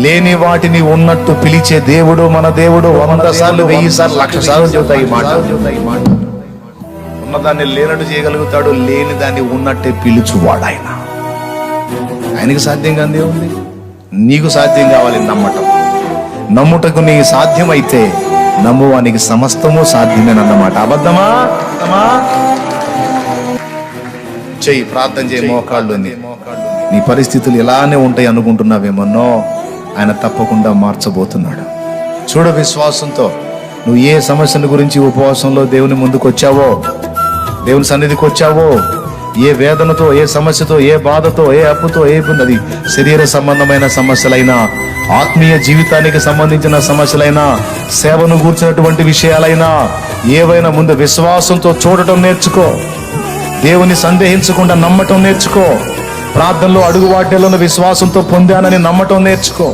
లేని వాటిని ఉన్నట్టు పిలిచే దేవుడు మన దేవుడు. 100 సార్లు 1000 సార్లు 1,00,000 సార్లు చెబుతాయి ఈ మాట. ఉన్నదాన్ని లేనట్టు చేయగలుగుతాడు, లేని దాన్ని ఉన్నట్టే పిలుచువాడు ఆయన. ఆయనకి సాధ్యం కాదే ఉంది, నీకు సాధ్యం కావాలి. నమ్ముటకు నీ సాధ్యమైతే నమ్మువానికి సమస్తము సాధ్యమేనన్నమాట. అబద్ధమా? చెయ్యి, ప్రార్థన చేయి, మోకాళ్ళు. నీ పరిస్థితులు ఇలానే ఉంటాయి అనుకుంటున్నావేమన్నో, ఆయన తప్పకుండా మార్చబోతున్నాడు. చూడ విశ్వాసంతో నువ్వు ఏ సమస్యల గురించి ఉపవాసంలో దేవుని ముందుకు వచ్చావో, దేవుని సన్నిధికి వచ్చావో, ఏ వేదనతో, ఏ సమస్యతో, ఏ బాధతో, ఏ అప్పుతో, ఏ అది శరీర సంబంధమైన సమస్యలైనా, ఆత్మీయ జీవితానికి సంబంధించిన సమస్యలైనా, సేవను గూర్చినటువంటి విషయాలైనా ఏవైనా ముందు విశ్వాసంతో చూడటం నేర్చుకో. దేవుని సందేహించకుండా నమ్మటం నేర్చుకో. ప్రార్థనలో అడుగు వాటిలను విశ్వాసంతో పొందానని నమ్మటం నేర్చుకో.